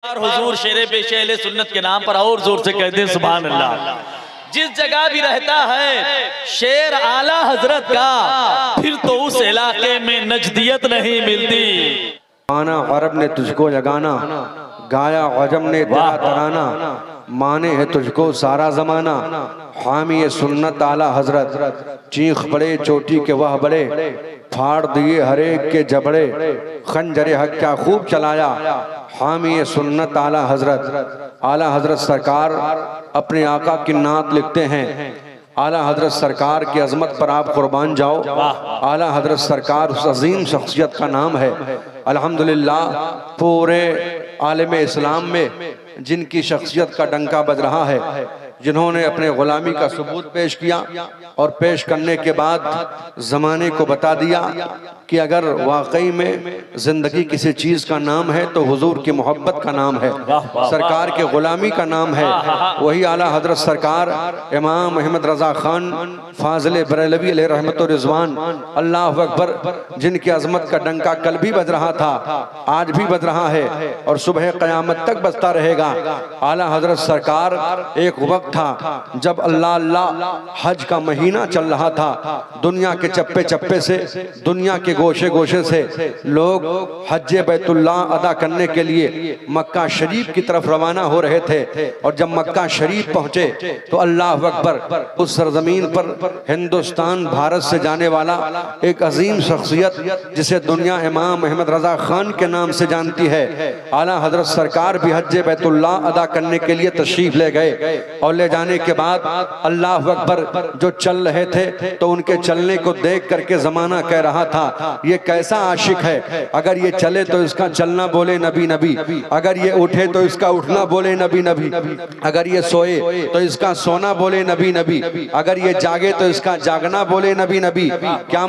حضور شیر پیش اہل سنت کے نام پر اور زور سے کہتے ہیں سبحان اللہ۔ جس جگہ بھی رہتا ہے شیر اعلیٰ حضرت کا، پھر تو اس علاقے میں نجدیت نہیں ملتی۔ آنا عرب نے تجھ کو جگانا، گایا عجم نے تیرا ترانہ، مانے ہے تجھ کو سارا زمانہ، حامی سنت اعلیٰ حضرت، چیخ پڑے چوٹی کے وہ بڑے، پھاڑ دیے ہر ایک کے جبڑے، خنجر حق کیا خوب چلایا، حامی سنت اعلیٰ حضرت۔ اعلیٰ حضرت سرکار اپنے آقا کی نعت لکھتے ہیں، اعلیٰ حضرت سرکار کی عظمت پر آپ قربان جاؤ۔ اعلیٰ حضرت سرکار اس عظیم شخصیت کا نام ہے۔ الحمدللہ پورے عالم اسلام میں جن کی شخصیت کا ڈنکا بج رہا ہے، جنہوں نے اپنے غلامی کا ثبوت پیش کیا اور پیش کرنے کے بعد زمانے کو بتا دیا کہ اگر واقعی میں زندگی کسی چیز کا نام ہے تو حضور کی محبت کا نام ہے، سرکار کے غلامی کا نام ہے، وہی اعلیٰ حضرت سرکار امام احمد رضا خان فاضل بریلوی علیہ رحمت و رضوان، اللہ اکبر، جن کی عظمت کا ڈنکا کل بھی بج رہا تھا، آج بھی بج رہا ہے اور صبح قیامت تک بجتا رہے گا۔ اعلیٰ حضرت سرکار ایک وقت تھا جب اللہ حج کا مہینہ چل رہا تھا، دنیا کے چپے چپے سے، دنیا کے گوشے گوشے سے لوگ حج بیت اللہ ادا کرنے کے لیے مکہ شریف کی طرف روانہ ہو رہے تھے، اور جب مکہ شریف پہنچے تو اللہ اکبر، اس سرزمین پر ہندوستان بھارت سے جانے والا ایک عظیم شخصیت جسے دنیا امام احمد رضا خان کے نام سے جانتی ہے، اعلیٰ حضرت سرکار بھی حج بیت اللہ ادا کرنے کے لیے تشریف لے گئے، اور لے جانے کے بعد اللہ اکبر جو چل رہے تھے تو ان کے چلنے کو دیکھ کر کے زمانہ کہہ رہا تھا یہ کیسا عاشق ہے، اگر یہ چلے تو اس کا چلنا بولے نبی نبی، اگر یہ اٹھے تو اس کا اٹھنا بولے نبی نبی، اگر یہ سوئے تو اس کا سونا بولے نبی نبی، اگر یہ جاگے تو اس کا جاگنا بولے نبی نبی۔ کیا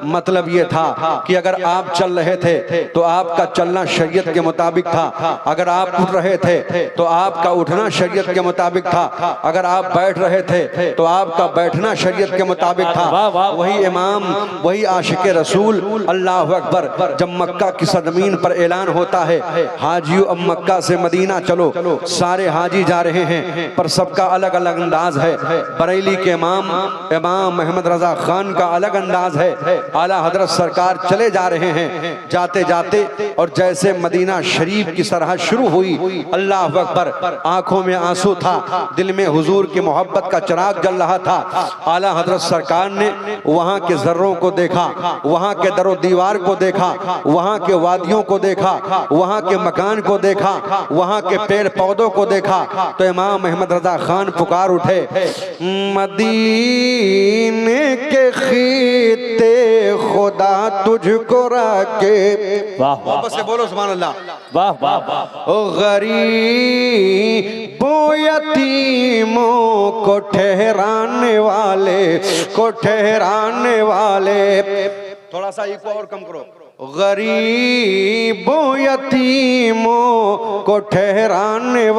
مطلب یہ تھا کہ اگر آپ چل رہے تھے تو آپ کا چلنا شریعت کے مطابق تھا، اگر آپ اٹھ رہے تھے تو آپ کا اٹھنا شریعت کے مطابق تھا، اگر آپ بیٹھ رہے تھے تو آپ کا بیٹھنا شریعت کے مطابق تھا۔ وہی امام، وہی عاشق رسول، اللہ اکبر، جب مکہ کی سرزمین پر اعلان ہوتا ہے حاجیو اب مکہ سے مدینہ چلو، سارے حاجی جا رہے ہیں پر سب کا الگ الگ انداز ہے، بریلی کے امام احمد رضا خان کا الگ انداز ہے، اعلیٰ حضرت سرکار چلے جا رہے ہیں، جاتے جاتے اور جیسے مدینہ شریف کی سرحد شروع ہوئی، اللہ اکبر، آنکھوں میں آنسو تھا، دل میں حضور کی محبت کا چراغ جل رہا تھا۔ اعلیٰ حضرت سرکار نے وہاں کے ذروں کو دیکھا، وہاں کے در و دیوار کو دیکھا، وہاں کے وادیوں کو دیکھا، وہاں کے مکان کو دیکھا، وہاں کے پیڑ پودوں کو دیکھا، تو امام احمد رضا خان پکار اٹھے، مدینے کے خطے خدا تجھ کو رکھے، محبت سے بولو سبحان اللہ، غریب و یتیموں کو ٹھہرانے والے، تھوڑا سا ایک اور کم کرو، غریب و یتیموں کو ٹھہرانے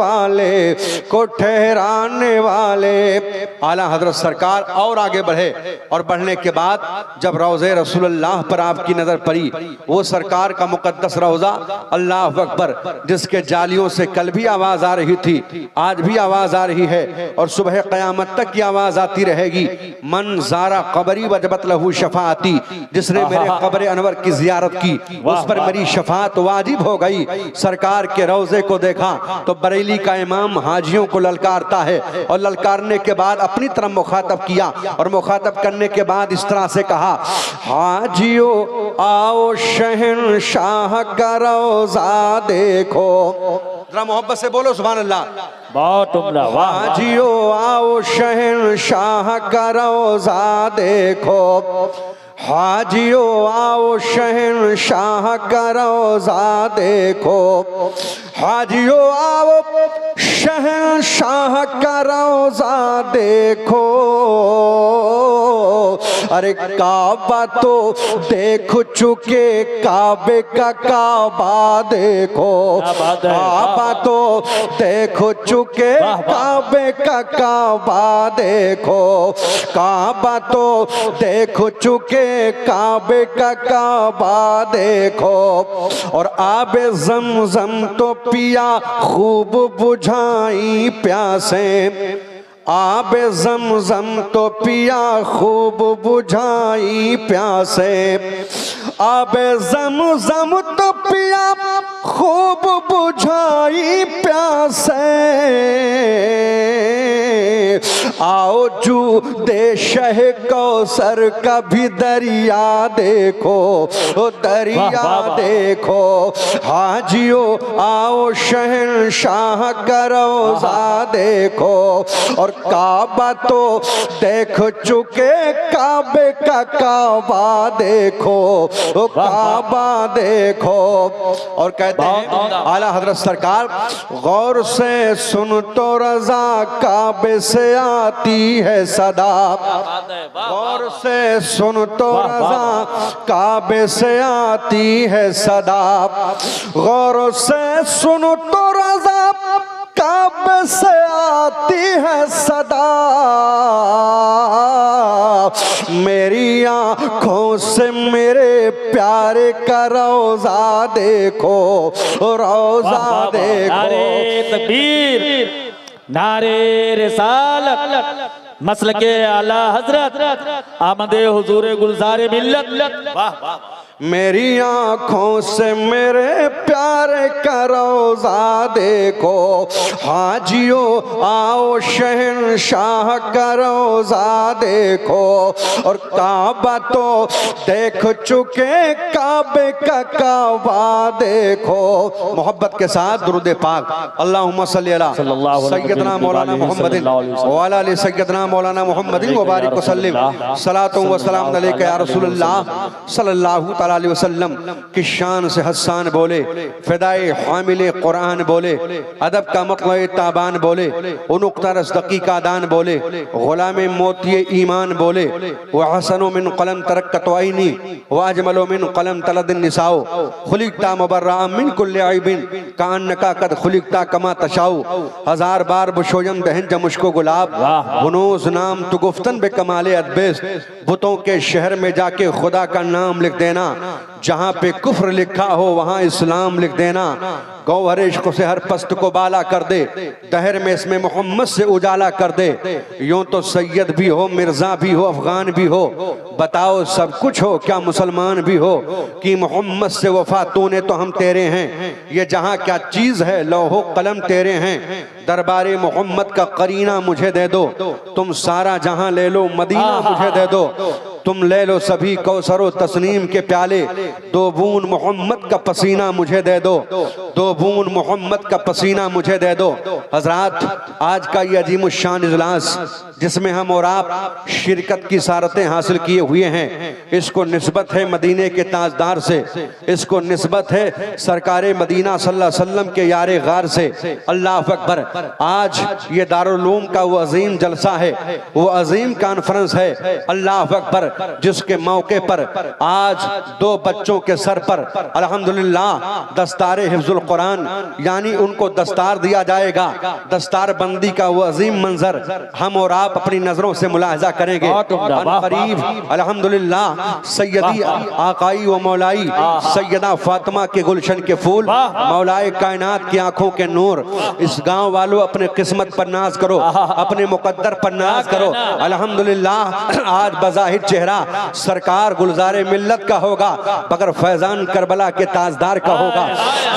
والے۔ اعلیٰ حضرت سرکار اور آگے بڑھے، اور بڑھنے کے بعد جب روضہ رسول اللہ پر آپ کی نظر پڑی، وہ سرکار کا مقدس روضہ، اللہ اکبر، جس کے جالیوں سے کل بھی آواز آ رہی تھی، آج بھی آواز آ رہی ہے، اور صبح قیامت تک کی آواز آتی رہے گی، من زارا قبری وجبت لہو شفاعتی، جس نے میرے قبر انور کی زیارت کی اس پر میری شفاعت واجب ہو گئی۔ سرکار کے روضے کو دیکھا تو بریلی کا امام حاجیوں کو للکارتا ہے، اور للکارنے کے بعد اپنی طرف مخاطب کیا، اور مخاطب کرنے کے بعد اس طرح سے کہا، حاجیو آؤ شہنشاہ کا روضہ دیکھو، ذرا محبت سے بولو سبحان اللہ، بہت عمدہ، حاجیو آؤ شہنشاہ کا روضہ دیکھو، حاجیو آؤ شہنشاہ کا روضہ دیکھو، حاجیو آؤ شہنشاہ کا روضہ دیکھو، ارے کعبہ تو دیکھ چکے کعبے کا کعبہ دیکھو کعبہ تو دیکھ چکے کعبے کا کعبہ دیکھو کعبہ تو دیکھ چکے کعبے کا کعبہ دیکھو اور آب زمزم تو پیا خوب بجھائی پیاسیں آب زمزم تو پیا خوب بجھائی پیاسیں آب زمزم تو پیا خوب بجھائی پیاسیں آؤ جو دے شہ کوثر کا بھی دریا دیکھو دریا دیکھو حاجیو آؤ شہنشاہ کا روضہ دیکھو اور کعبہ تو دیکھ چکے کعبے کا کعبہ دیکھو کعبہ دیکھو اور کہتے ہیں اعلیٰ حضرت سرکار غور سے سن تو رضا کعبے سے آتی ہے صدا غور سے سن تو رضا کعبے سے آتی ہے صدا غور سے سن تو رضا کعبے سے آتی ہے صدا میری آنکھوں سے میرے پیارے کا روضہ دیکھو روضہ دیکھو نعرے تکبیر نعرے رسالت مسلک اعلیٰ حضرت آمد حضور گلزار ملت میری آنکھوں سے میرے پیارے کا روضہ دیکھو حاجیو آؤ شہنشاہ کا روضہ دیکھو اور کعبہ تو دیکھ چکے کعبے کا کعبہ دیکھو محبت کے ساتھ درود پاک اللہم صلی اللہ سیدنا مولانا محمد وعلی آل سیدنا مولانا محمد وبارک وسلم صلاۃ و سلام علیکہ یا رسول اللہ صلی اللہ تعالی علیہ وسلم کی شان سے حسان بولے فدائے حامل قرآن بولے ادب کا مطلع تابان بولے انقطہ رزدقی کا دان بولے غلام موتی ایمان بولے وحسن من قلم ترکت عینی واجمل من قلم تلد النساء خلقتا مبرعا من کل عیب کانکا قد خلقتا کما تشاؤ ہزار بار بشویم دہنج مشکو گلاب ہنوز نام تو گفتن بے کمال ادبیس بتوں کے شہر میں جا کے خدا کا نام لکھ دینا جہاں پہ کفر لکھا ہو وہاں اسلام لکھ دینا گوہر عشق سے ہر پست کو بالا کر دے دہر میں اس میں محمد سے اجالا کر دے یوں تو سید بھی ہو مرزا بھی ہو افغان بھی ہو بتاؤ سب کچھ ہو کیا مسلمان بھی ہو کہ محمد سے وفا تو نے تو ہم تیرے ہیں یہ جہاں کیا چیز ہے لوح و قلم تیرے ہیں دربار محمد کا قرینہ مجھے دے دو تم سارا جہاں لے لو مدینہ مجھے دے دو تم لے لو سبھی کوثر و تسنیم کے پیالے دو بون محمد کا پسینہ مجھے دے دو دو بون محمد کا پسینہ مجھے دے دو حضرات آج کا یہ عظیم الشان اجلاس جس میں ہم اور آپ شرکت کی سعادتیں حاصل کیے ہوئے ہیں اس کو نسبت ہے مدینے کے تاجدار سے اس کو نسبت ہے سرکار مدینہ صلی اللہ علیہ وسلم کے یار غار سے اللہ اکبر آج یہ دارالعلوم کا وہ عظیم جلسہ ہے وہ عظیم کانفرنس ہے اللہ اکبر جس کے موقع پر آج دو بچوں کے سر پر الحمدللہ دستار حفظ القرآن یعنی ان کو دستار دیا جائے گا دستار بندی کا وہ عظیم منظر ہم اور آپ اپنی نظروں سے ملاحظہ کریں گے قریب الحمدللہ سیدی آقائی و مولائی سیدہ فاطمہ کے گلشن کے پھول مولائے کائنات کی آنکھوں کے نور اس گاؤں والوں اپنے قسمت پر ناز کرو اپنے مقدر پر ناز کرو الحمدللہ آج بظاہر چہرہ سرکار گلزار ملت کا ہوگا مگر فیضان کربلا کے تاجدار کا ہوگا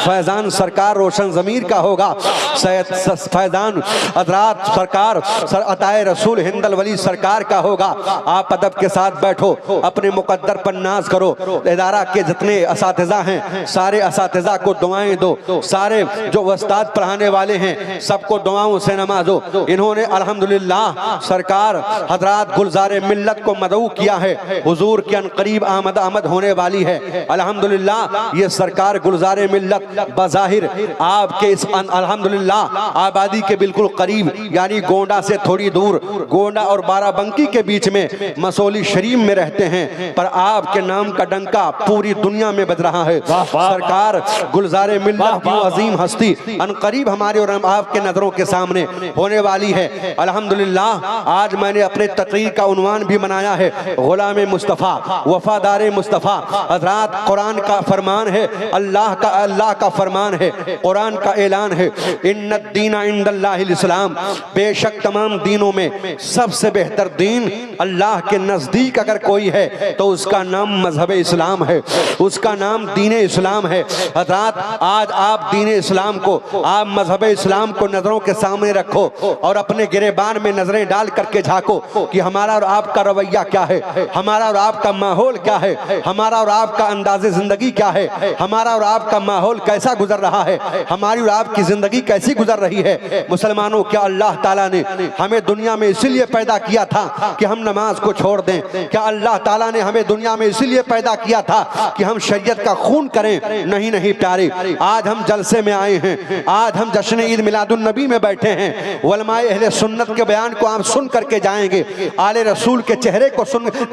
فیضان سرکار روشن ضمیر کا ہوگا فیضان حضرات سرکار عطائے رسول ہند الولی سرکار کا ہوگا آپ ادب کے ساتھ بیٹھو اپنے مقدر پر ناز کرو ادارہ کے جتنے اساتذہ ہیں سارے اساتذہ کو دعائیں دو سارے جو استاد پڑھانے والے ہیں سب کو دعاؤں سے نوازو انہوں نے الحمدللہ سرکار حضرات گلزار ملت کو مدعو کیا کیا ہے؟ حضور کے انقریب آمد ہونے والی ہے۔ الحمدللہ یہ سرکار گلزار ملت بظاہر آپ کے اس الحمدللہ آبادی کے بالکل قریب، یعنی گونڈا سے تھوڑی دور، گونڈا اور بارہ بنکی کے بیچ میں مسولی شریف میں رہتے ہیں، پر آپ کے نام کا ڈنکا پوری دنیا میں بج رہا ہے۔ سرکار گلزار ملت کی عظیم ہستی انقریب ہمارے اور آپ کے نظروں کے سامنے ہونے والی ہے۔ الحمدللہ آج میں نے اپنے تقریر کا عنوان بھی بنایا ہے غلام مصطفیٰ، وفادار مصطفیٰ۔ حضرات قرآن کا فرمان ہے، اللہ کا فرمان ہے، قرآن کا اعلان ہے، ان الدین عند اللہ الاسلام، بے شک تمام دینوں میں سب سے بہتر دین اللہ کے نزدیک اگر کوئی ہے تو اس کا نام مذہب اسلام ہے، اس کا نام دین اسلام ہے۔ حضرات آج آپ دین اسلام کو، آپ مذہب اسلام کو نظروں کے سامنے رکھو اور اپنے گریبان میں نظریں ڈال کر کے جھانکو کہ ہمارا اور آپ کا رویہ کیا ہے، ہمارا اور آپ کا ماحول کیا ہے، ہمارا اور آپ کا انداز زندگی کیا ہے، ہمارا اور آپ کا ماحول کیسا گزر رہا ہے، ہماری اور آپ کی زندگی کیسی گزر رہی ہے۔ مسلمانوں، کیا اللہ تعالیٰ نے ہمیں دنیا میں اسی لیے پیدا کیا تھا کہ ہم نماز کو چھوڑ دیں؟ کیا اللہ تعالیٰ نے ہمیں دنیا میں اسی لیے پیدا کیا تھا کہ ہم شریعت کا خون کریں؟ نہیں نہیں پیارے، آج ہم جلسے میں آئے ہیں، آج ہم جشن عید میلاد النبی میں بیٹھے ہیں، علماء اہل سنت کے بیان کو آپ سن کر کے جائیں گے، آل رسول کے چہرے کو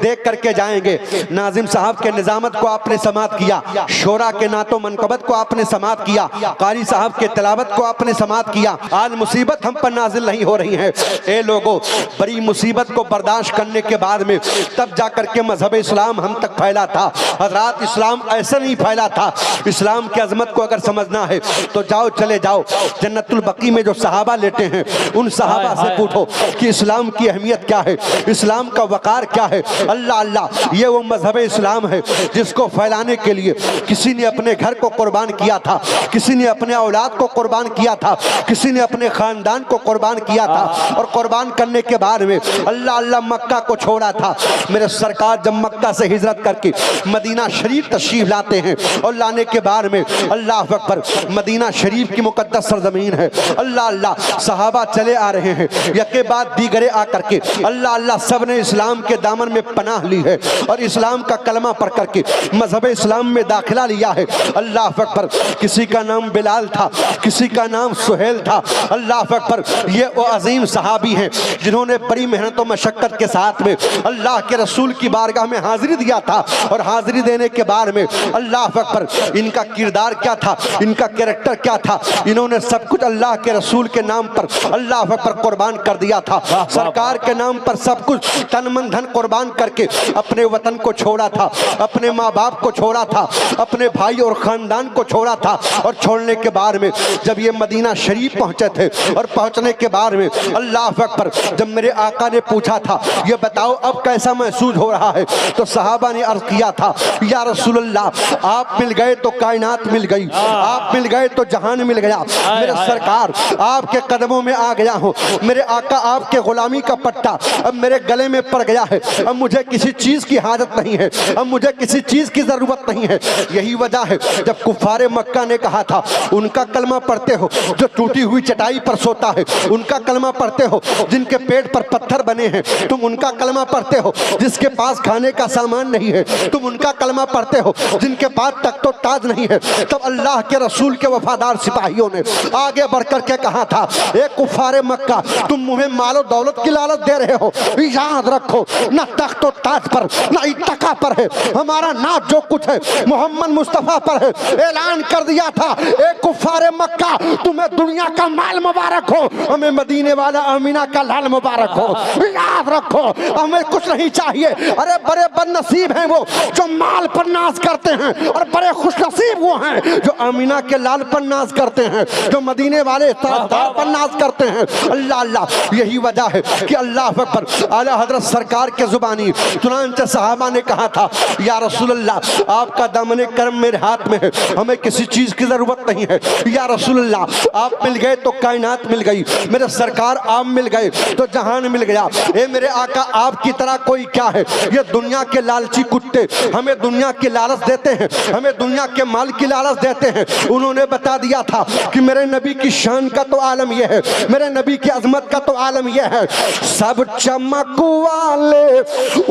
دیکھ کر کے جائیں گے، ناظم صاحب کے نظامت کو آپ نے سماعت کیا، شورا کے نعت و منقبت کو آپ نے سماعت کیا، قاری صاحب کے تلاوت کو آپ نے سماعت کیا۔ آج مصیبت ہم پر نازل نہیں ہو رہی ہے۔ اے لوگوں، بڑی مصیبت کو برداشت کرنے کے بعد میں تب جا کر کے مذہب اسلام ہم تک پھیلا تھا۔ حضرات اسلام ایسا نہیں پھیلا تھا۔ اسلام کی عظمت کو اگر سمجھنا ہے تو جاؤ، چلے جاؤ جنت البقیع میں جو صحابہ لیٹے ہیں ان صحابہ سے پوچھو کہ اسلام کی اہمیت کیا ہے، اسلام کا وقار کیا ہے۔ اللہ اللہ، یہ وہ مذہب اسلام ہے جس کو پھیلانے کے لیے کسی نے اپنے گھر کو قربان کیا تھا، کسی نے اپنے اولاد کو قربان کیا تھا، کسی نے اپنے خاندان کو قربان کیا تھا، اور قربان کرنے کے بعد میں اللہ اللہ مکہ کو چھوڑا تھا۔ میرے سرکار جب مکہ سے ہجرت کر کے مدینہ شریف تشریف لاتے ہیں اور لانے کے بعد میں اللہ اکبر، مدینہ شریف کی مقدس سرزمین ہے، اللہ اللہ صحابہ چلے آ رہے ہیں، یکے بعد دیگرے آ کر کے اللہ اللہ سب نے اسلام کے دامن میں پناہ لی ہے اور اسلام کا کلمہ پڑھ کر کے مذہب اسلام میں داخلہ لیا ہے۔ اللہ اکبر، کسی کا نام بلال تھا، کسی کا نام سہیل تھا۔ اللہ اکبر، یہ وہ عظیم صحابی ہیں جنہوں نے بڑی محنت و مشقت کے ساتھ میں اللہ کے رسول کی بارگاہ میں حاضری دیا تھا، اور حاضری دینے کے بعد میں اللہ اکبر ان کا کردار کیا تھا، ان کا کریکٹر کیا تھا، انہوں نے سب کچھ اللہ کے رسول کے نام پر اللہ اکبر قربان کر دیا تھا۔ سرکار کے نام پر سب کچھ تن من دھن قربان کر کے اپنے وطن کو چھوڑا تھا، اپنے ماں باپ کو چھوڑا تھا، اپنے بھائی اور خاندان کو چھوڑا تھا، اور چھوڑنے کے بعد میں جب یہ مدینہ شریف پہنچے تھے اور پہنچنے کے بعد میں اللہ اکبر جب میرے آقا نے پوچھا تھا یہ بتاؤ اب کیسا محسوس ہو رہا ہے، تو صحابہ نے عرض کیا تھا یا رسول اللہ آپ مل گئے تو کائنات مل گئی، آپ مل گئے تو جہان مل گیا۔ میرے سرکار آپ کے قدموں میں آ گیا ہوں، میرے آقا آپ کے غلامی کا پٹا اب میرے گلے میں پڑ گیا ہے، اب مجھے کسی چیز کی حاجت نہیں ہے، اب مجھے کسی چیز کی ضرورت نہیں ہے۔ یہی وجہ ہے جب کفار مکہ نے کہا تھا ان کا کلمہ پڑھتے ہو جو ٹوٹی ہوئی چٹائی پر سوتا ہے، ان کا کلمہ پڑھتے ہو جن کے پیٹ پر پتھر بنے ہیں، تم ان کا کلمہ پڑھتے ہو جس کے پاس کھانے کا سامان نہیں ہے، تم ان کا کلمہ پڑھتے ہو جن کے پاس تخت و تاج نہیں ہے، تب اللہ کے رسول کے وفادار سپاہیوں نے آگے بڑھ کر کے کہا تھا اے کفار مکہ تم مجھے مال و دولت کی لالچ دے رہے ہو، یاد رکھو نہ تخت و تاج پر نہ اتقا پر ہے، ہمارا ناز جو کچھ ہے محمد مصطفیٰ پر ہے۔ اعلان کر دیا تھا اے کفار مکہ تمہیں دنیا کا مال مبارک ہو، ہمیں مدینے والا آمینہ کا لال مبارک ہو، یاد رکھو ہمیں کچھ نہیں چاہیے۔ ارے بڑے بد نصیب ہیں وہ جو مال پر ناز کرتے ہیں، اور بڑے خوش نصیب وہ ہیں جو آمینہ کے لال پر ناز کرتے ہیں، جو مدینے والے تاجدار پر ناز کرتے ہیں۔ اللہ اللہ، یہی وجہ ہے کہ اللہ اکبر اعلیٰ حضرت سرکار کے زبانی چنانچہ صحابہ نے کہا تھا یا رسول اللہ آپ کا دامن کرم میرے ہاتھ میں ہے، ہمیں کسی چیز کی ضرورت نہیں ہے۔ یا رسول اللہ آپ مل گئے تو کائنات مل گئی، میرے سرکار آپ مل گئے تو جہان مل گیا۔ اے میرے آقا آپ کی طرح کوئی کیا ہے، یہ دنیا کے لالچی کتے ہمیں دنیا کی لالچ دیتے ہیں، ہمیں دنیا کے مال کی لالچ دیتے ہیں۔ انہوں نے بتا دیا تھا کہ میرے نبی کی شان کا تو عالم یہ ہے، میرے نبی کی عظمت کا تو عالم یہ ہے، سب چمک والے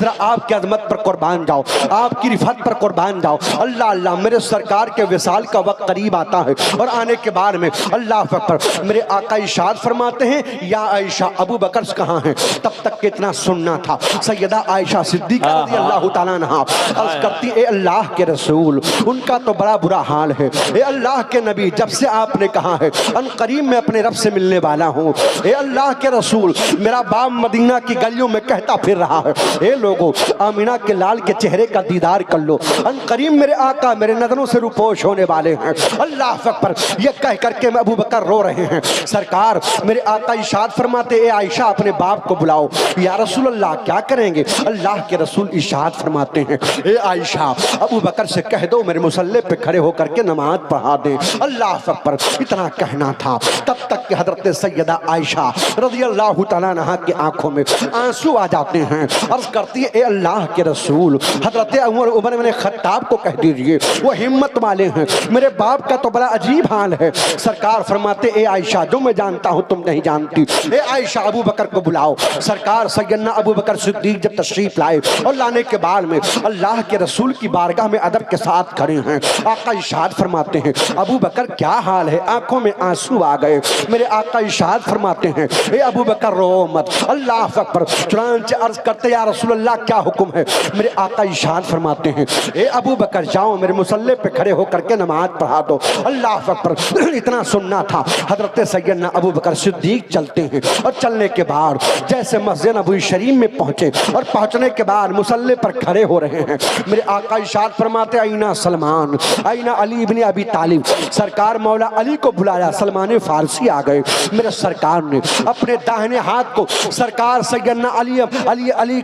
ذرا آپ کی عظمت پر قربان جاؤ, آپ کی رفعت پر قربان جاؤ. اللہ اللہ میرے سرکار کے وصال کا وقت قریب آتا ہے اور آنے کے بعد میں اللہ اکبر میرے آقا ارشاد فرماتے ہیں یا عائشہ ابو بکر کہاں ہیں؟ تب تک کہ اتنا سننا تھا. سیدہ عائشہ صدیقہ رضی اللہ تعالیٰ عنہا عرض کرتی اے اللہ کے رسول ان کا تو بڑا برا حال ہے. اے اللہ کے نبی جب سے آپ نے کہا ہے ان قریب میں اپنے رب سے ملنے والا ہوں, اے اللہ کے رسول میرا باپ مدینہ کی گلیوں میں کہتا پھر رہا ہے اے لوگوں آمینہ کے لال کے چہرے کا دیدار کر لو, ان قریب میرے آقا میرے نظروں سے روپوش ہونے والے ہیں. اللہ اکبر یہ کہہ کر کے ابو بکر رو رہے ہیں. سرکار میرے آقا ارشاد فرماتے اے عائشہ اپنے باپ کو بلاؤ. یا رسول اللہ کیا کریں گے؟ اللہ کے رسول ارشاد فرماتے ہیں اے عائشہ ابو بکر سے کہہ دو میرے مصلی پہ کھڑے ہو کر کے نماز پڑھا دیں. اللہ اکبر اتنا کہنا تھا تب تک کہ حضرت سیدہ عائشہ رضی اللہ تعالیٰ عنہا کی آنکھوں میں آنسو آ جاتے ہیں. عرض کرتی ہے اے اللہ کے رسول حضرت عمر بن خطاب کو کہہ دیجئے وہ ہمت والے ہیں, میرے باپ کا تو بڑا عجیب حال ہے. سرکار فرماتے اے عائشہ جو میں جانتا ہوں تم نہیں جانتی, اے عائشہ ابو بکر کو بلاؤ. سرکار سیدنا ابو بکر صدیق جب تشریف لائے اور لانے کے بعد میں اللہ کے رسول کی بارگاہ میں ادب کے ساتھ کھڑے ہیں. آقا ارشاد فرماتے ہیں ابو بکر کیا حال ہے؟ آنکھوں میں آنسو آ گئے. میرے آقا ارشاد فرماتے ہیں اے ابو بکر رو مت. اللہ اکبر چنانچہ عرض کرتے یا رسول اللہ کیا حکم ہے؟ میرے آقا ارشاد فرماتے ہیں اے ابو بکر جاؤ میرے مصلی پہ کھڑے ہو کر کے نماز پڑھا دو. اللہ اکبر اتنا سننا تھا. حضرت سیدنا ابو بکر صدیق چلتے ہیں اور چلنے کے بعد جیسے مسجد نبوی شریف میں پہنچے اور پہنچنے کے بعد مصلی پر کھڑے ہو رہے ہیں. میرے آقا ارشاد فرماتے اینا سلمان اینا علی ابن ابی طالب. سرکار مولا علی کو بلایا, سلمان فارسی آ گئے. میرے سرکار نے اپنے داہنے ہاتھ کو سرکار سیدنا علی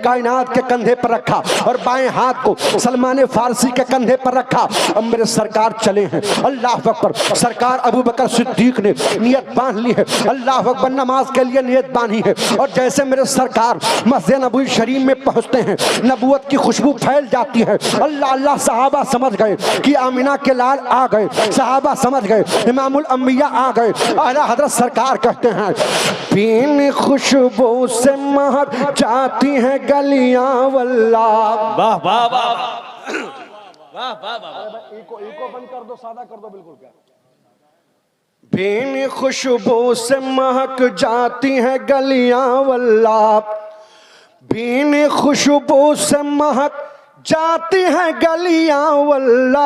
کائنات کے کندھے پر رکھا اور بائیں ہاتھ کو سلمان فارسی کے کندھے پر رکھا. اب میرے سرکار چلے ہیں. اللہ اکبر سرکار ابو بکر صدیق نے نیت باندھ لی ہے. اللہ اکبر نماز کے لیے نیت باندھی ہے اور جیسے میرے سرکار مسجد نبوی شریف میں پہنچتے ہیں نبوت کی خوشبو پھیل جاتی ہے. اللہ اللہ صحابہ سمجھ گئے کہ آمینہ کے لال آ گئے. صحابہ سمجھ گئے امام الانبیاء آ گئے. اعلیٰ حضرت سرکار کہتے ہیں بین خوشبو سے مہک جاتی ہیں گلیاں واللہ. واہ واہ واہ واہ واہ واہ. ایکو بند کر دو, سادہ کر دو بالکل. کیا بین خوشبو سے مہک جاتی ہیں گلیاں واللہ, بین خوشبو سے مہک جاتی ہیں گلیاں واللہ,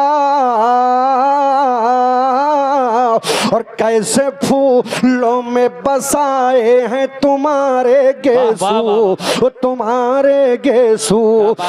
اور کیسے پھولوں میں بسائے ہیں تمہارے گیسو, تمہارے گیسو.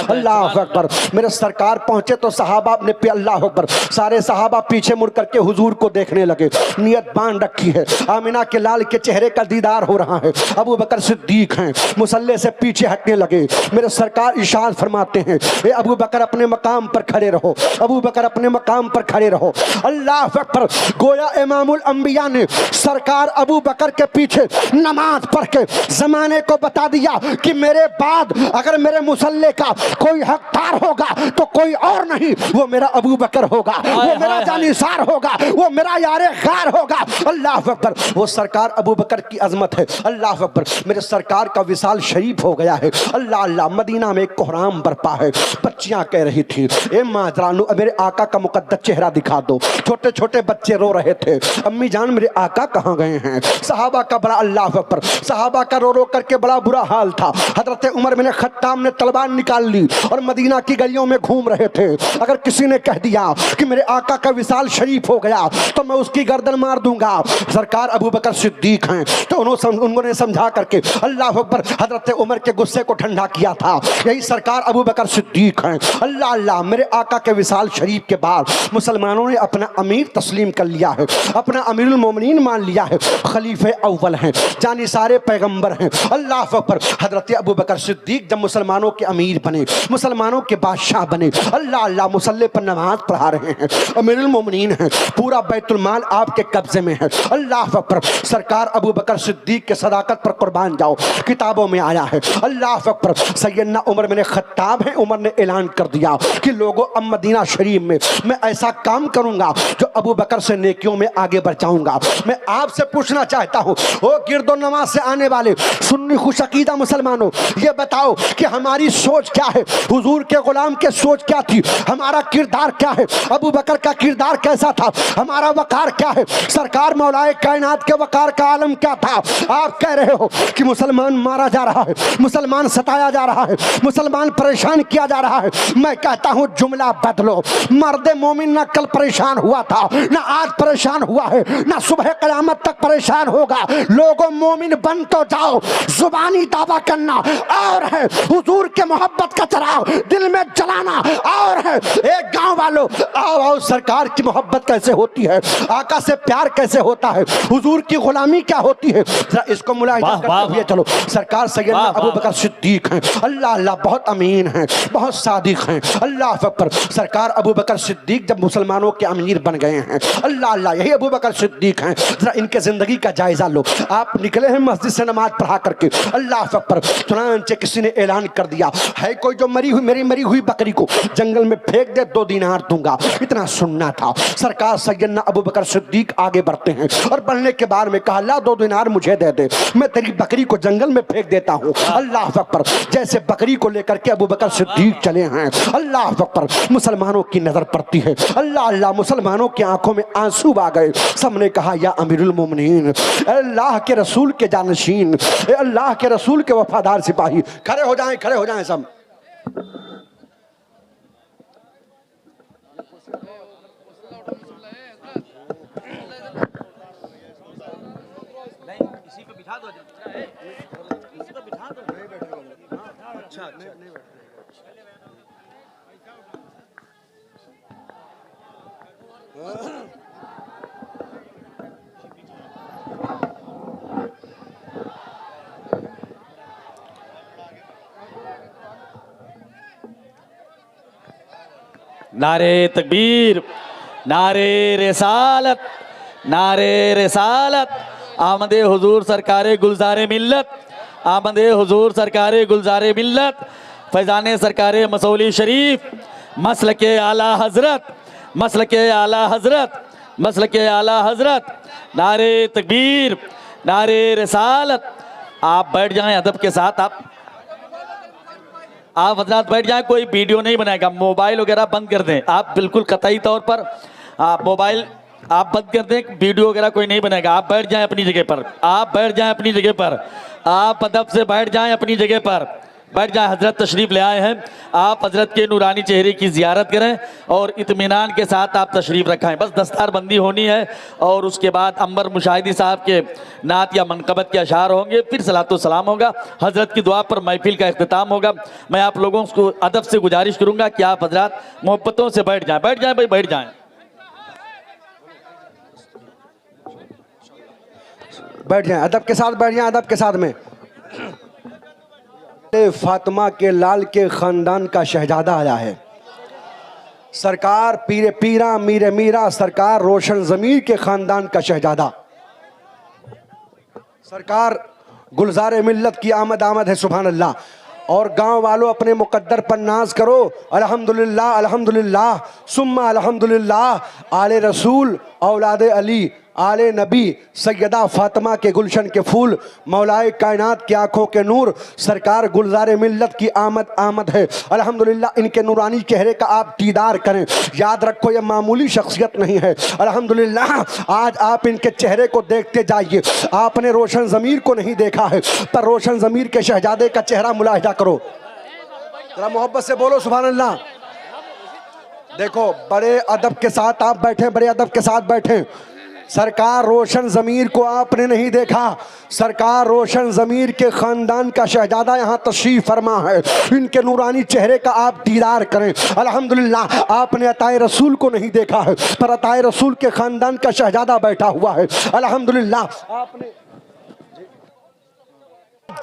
اللہ اکبر میرے سرکار پہنچے تو صحابہ نے پہ اللہ اکبر سارے صحابہ پیچھے مڑ کر کے حضور کو دیکھنے لگے. نیت باندھ رکھی ہے, آمینہ کے لال کے چہرے کا دیدار ہو رہا ہے. ابو بکر صدیق ہیں مصلی سے پیچھے ہٹنے لگے. میرے سرکار ارشاد فرماتے ہیں اے ابو بکر اپنے مقام پر کھڑے رہو. ابو بکر اپنے مقام پر کھڑے رہو. اللہ اکبر گویا امام الانبیاء نے سرکار ابو بکر کے پیچھے نماز پڑھ کے زمانے کو بتا دیا کہ میرے بعد اگر میرے مصلی کا کوئی حقدار ہوگا تو کوئی اور نہیں, وہ میرا ابو بکر ہوگا, وہ میرا جانثار ہوگا, وہ میرا یار غار ہوگا. اللہ اکبر وہ سرکار ابو بکر کی عظمت ہے. اللہ اکبر میرے سرکار کا وصال شریف ہو گیا ہے. اللہ اللہ مدینہ میں ایک کوہرام برپا ہے. بچیاں کہہ رہی تھی اے ماجرانو میرے آقا کا مقدس چہرہ دکھا دو. چھوٹے چھوٹے بچے رو رہے تھے امی جان میرے آقا کہاں گئے ہیں. صحابہ کا بڑا اللہ اکبر صحابہ کا رو رو کر کے بڑا برا حال تھا. حضرت عمر بن خطاب نے تلوار نکال لی اور مدینہ کی گلیوں میں گھوم رہے تھے. اگر کسی نے کہہ دیا کہ میرے آقا کا وصال شریف ہو گیا تو میں اس کی گردن مار دوں گا. سرکار ابو بکر صدیق ہیں تو انہوں نے سمجھا کر کے اللہ اکبر حضرت عمر کے غصے کو ٹھنڈا کیا تھا. یہی سرکار ابو بکر صدیق ہیں. اللہ اللہ میرے آقا کے وصال شریف کے بعد مسلمانوں نے اپنا امیر تسلیم کر لیا ہے, اپنا امیر المومنین مان لیا ہے. خلیفہ اول ہیں, جانثار پیغمبر ہیں. اللہ اکبر حضرت ابو بکر صدیق جب مسلمانوں کے امیر بنے, مسلمانوں کے بادشاہ بنے, اللہ اللہ مصلی پر نماز پڑھا رہے ہیں, امیر المومنین ہیں, پورا بیت المال آپ کے قبضے میں ہے. اللہ اکبر سرکار ابو بکر صدیق کے صداقت پر قربان جاؤ کتابوں میں آیا ہے. اللہ اکبر سیدنا عمر بن خطاب ہیں, عمر نے اعلان اعلان کر دیا کہ لوگوں اب مدینہ شریف میں ایسا کام کروں گا جو ابو بکر سے نیکیوں میں آگے بڑھ جاؤں گا۔ میں آپ سے پوچھنا چاہتا ہوں، او گرد و نواز سے آنے والے سنی خوش عقیدہ مسلمانوں، یہ بتاؤ کہ ہماری سوچ کیا ہے؟ حضور کے غلام کے سوچ کیا تھی؟ ہمارا کردار کیا ہے؟ ابو بکر کا کردار کیسا تھا؟ ہمارا وقار کیا ہے؟ سرکار مولا کائنات کے وقار کا عالم کیا تھا؟ آپ کہہ رہے ہو کہ مسلمان مارا جا رہا ہے، مسلمان ستایا جا رہا ہے، مسلمان پریشان کیا جا رہا ہے۔ میں کہتا ہوں جملہ بدلو۔ مرد مومن نہ کل پریشان ہوا تھا، نہ آج پریشان ہوا ہے، نہ صبح قیامت تک پریشان ہوگا۔ لوگوں مومن بن تو جاؤ، زبانی دعویٰ کرنا اور ہے، حضور کے محبت کا چراغ دل میں جلانا اور ہے۔ ایک گاؤں والوں آؤ آؤ، سرکار کی محبت کیسے ہوتی ہے، آقا سے پیار کیسے ہوتا ہے، حضور کی غلامی کیا ہوتی ہے، ذرا اس کو ملاحظہ کرتے ہوئے چلو۔ سرکار سیدنا ابو بکر صدیق ہیں، اللہ اللہ بہت امین ہیں، بہت صادق ہیں، اللہ اکبر۔ سرکار ابو بکر صدیق جب مسلمانوں کے امیر بن گئے ہیں، اللہ اللہ یہی ابو بکر صدیق ہیں، ذرا ان کے زندگی کا جائزہ لو۔ آپ نکلے ہیں مسجد سے نماز پڑھا کر کے، اللہ اکبر، چنانچہ کسی نے اعلان کر دیا ہے کوئی جو میری مری ہوئی بکری کو جنگل میں پھینک دے 2 دینار دوں گا۔ اتنا سننا تھا۔ سرکار سیدنا ابو بکر صدیق آگے بڑھتے ہیں اور بڑھنے کے بعد میں کہا اللہ 2 دینار مجھے دے دے، میں تیری بکری کو جنگل میں پھینک دیتا ہوں۔ اللہ اکبر، جیسے بکری کو لے کر کے ابو بکر صدیق چلے ہیں، اللہ اکبر، مسلمانوں کی نظر پڑتی ہے، اللہ اللہ، مسلمانوں کی آنکھوں میں آنسو آ گئے۔ سب نے کہا یا امیر المومنین، اے اللہ کے رسول کے جانشین، اے اللہ کے رسول کے وفادار سپاہی، کھڑے ہو جائیں، کھڑے ہو جائیں سب۔ نعرے تکبیر، نعرے رسالت، نعرے رسالت، آمد حضور سرکار گلزار ملت، آمد حضور سرکار گلزار ملت، فیضان سرکار مسولی شریف، مسلک اعلیٰ حضرت، مسلک اعلیٰ حضرت، مسلک اعلیٰ حضرت، نعرے تکبیر، نعرے رسالت۔ آپ بیٹھ جائیں ادب کے ساتھ، آپ حضرات بیٹھ جائیں، کوئی ویڈیو نہیں بنائے گا، موبائل وغیرہ بند کر دیں، آپ بالکل قطعی طور پر موبائل آپ بند کر دیں، ویڈیو وغیرہ کوئی نہیں بنائے گا۔ آپ بیٹھ جائیں اپنی جگہ پر، آپ بیٹھ جائیں اپنی جگہ پر، آپ ادب سے بیٹھ جائیں اپنی جگہ پر، بیٹھ جائیں۔ حضرت تشریف لے آئے ہیں، آپ حضرت کے نورانی چہرے کی زیارت کریں اور اطمینان کے ساتھ آپ تشریف رکھائیں۔ بس دستار بندی ہونی ہے اور اس کے بعد انور مشاہدی صاحب کے نعت یا منقبت کے اشعار ہوں گے، پھر صلاۃ و سلام ہوگا، حضرت کی دعا پر محفل کا اختتام ہوگا۔ میں آپ لوگوں کو ادب سے گزارش کروں گا کہ آپ حضرات محبتوں سے بیٹھ جائیں، بیٹھ جائیں بھائی، بیٹھ جائیں، بیٹھ جائیں ادب کے ساتھ، بیٹھ جائیں ادب کے ساتھ میں۔ فاطمہ کے لال کے خاندان کا شہزادہ آیا ہے، سرکار پیر پیرا میر میرا، سرکار روشن ضمیر کے خاندان کا شہزادہ، سرکار گلزار ملت کی آمد آمد ہے، سبحان اللہ۔ اور گاؤں والوں اپنے مقدر پر ناز کرو، الحمدللہ الحمدللہ ثم الحمدللہ، آل رسول، اولاد علی، آل نبی، سیدہ فاطمہ کے گلشن کے پھول، مولائے کائنات کی آنکھوں کے نور، سرکار گلزار ملت کی آمد آمد ہے، الحمدللہ۔ ان کے نورانی چہرے کا آپ دیدار کریں، یاد رکھو یہ معمولی شخصیت نہیں ہے، الحمدللہ۔ آج آپ ان کے چہرے کو دیکھتے جائیے، آپ نے روشن ضمیر کو نہیں دیکھا ہے، پر روشن ضمیر کے شہزادے کا چہرہ ملاحظہ کرو، ذرا محبت سے بولو سبحان اللہ۔ دیکھو بڑے ادب کے ساتھ آپ بیٹھیں، بڑے ادب کے ساتھ بیٹھیں۔ سرکار روشن ضمیر کو آپ نے نہیں دیکھا، سرکار روشن ضمیر کے خاندان کا شہزادہ یہاں تشریف فرما ہے، ان کے نورانی چہرے کا آپ دیدار کریں، الحمدللہ۔ آپ نے عطائے رسول کو نہیں دیکھا ہے، پر عطائے رسول کے خاندان کا شہزادہ بیٹھا ہوا ہے، الحمدللہ۔ آپ نے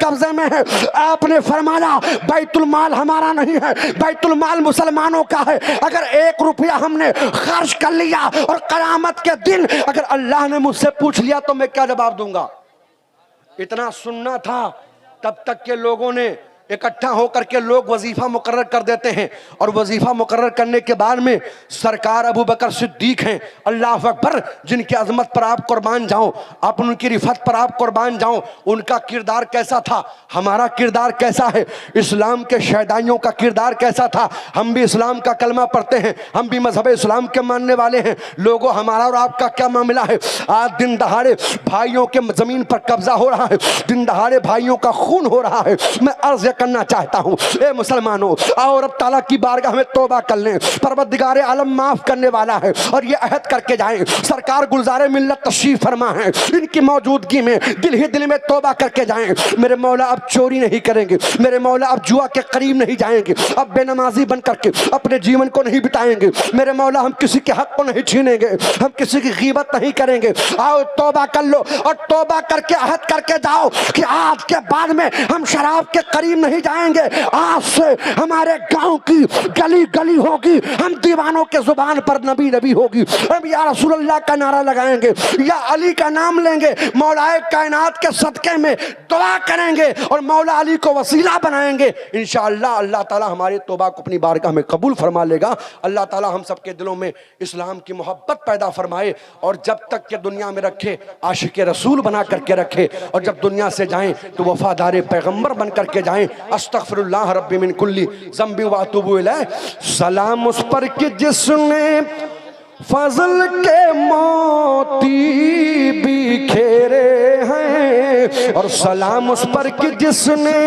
قبضے میں ہے. آپ نے فرمایا بیت المال ہمارا نہیں ہے, بیت المال مسلمانوں کا ہے. اگر 1 روپیہ ہم نے خرچ کر لیا اور قیامت کے دن اگر اللہ نے مجھ سے پوچھ لیا تو میں کیا جواب دوں گا؟ اتنا سننا تھا تب تک کہ لوگوں نے اکٹھا ہو کر کے لوگ وظیفہ مقرر کر دیتے ہیں, اور وظیفہ مقرر کرنے کے بعد میں سرکار ابو بکر صدیق ہیں, اللہ اکبر, جن کی عظمت پر آپ قربان جاؤں, آپ ان کی رفعت پر آپ قربان جاؤں. ان کا کردار کیسا تھا, ہمارا کردار کیسا ہے, اسلام کے شیدائیوں کا کردار کیسا تھا. ہم بھی اسلام کا کلمہ پڑھتے ہیں, ہم بھی مذہب اسلام کے ماننے والے ہیں. لوگوں ہمارا اور آپ کا کیا معاملہ ہے؟ آج دن دہاڑے بھائیوں کے زمین پر قبضہ ہو رہا ہے, دن دہاڑے بھائیوں کا خون ہو رہا ہے. میں عرض کرنا چاہتا ہوں اے مسلمانوں, اور رب تعالیٰ کی بارگاہ میں توبہ کر لیں, پروردگار عالم معاف کرنے والا ہے. اور یہ عہد کر کے جائیں, سرکار گلزار ملت تشریف فرما ہے, ان کی موجودگی میں دل ہی دل میں توبہ کر کے جائیں, میرے مولا اب چوری نہیں کریں گے, میرے مولا اب جوا کے قریب نہیں جائیں گے, اب بے نمازی بن کر کے اپنے جیون کو نہیں بتائیں گے, میرے مولا ہم کسی کے حق کو نہیں چھینیں گے, ہم کسی کی غیبت نہیں کریں گے. آؤ توبہ کر لو, اور توبہ کر کے عہد کر کے جاؤ کہ آج کے بعد میں ہم شراب کے قریب نہیں جائیں گے. آج سے ہمارے گاؤں کی گلی گلی ہوگی, ہم دیوانوں کے زبان پر نبی نبی ہوگی, ہم یا رسول اللہ کا نعرہ لگائیں گے, یا علی کا نام لیں گے, مولا کائنات کے صدقے میں دعا کریں گے اور مولا علی کو وسیلہ بنائیں گے. انشاءاللہ اللہ تعالی ہماری توبہ کو اپنی بارگاہ میں قبول فرما لے گا. اللہ تعالی ہم سب کے دلوں میں اسلام کی محبت پیدا فرمائے, اور جب تک کہ دنیا میں رکھے عاشق رسول بنا کر کے رکھے, اور جب دنیا سے جائیں تو وفادار پیغمبر بن کر کے جائیں. استغفر اللہ رب من کل ذنب واتوب الیہ. سلام اس پر کہ جس نے فضل کے موتی بکھیرے ہیں, اور سلام اس پر کہ جس نے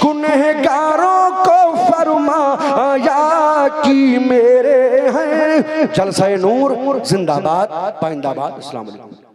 گنہگاروں کو فرمایا کہ میرے ہیں. جلسہ نور زندہ باد, پائندہ باد. السلام علیکم.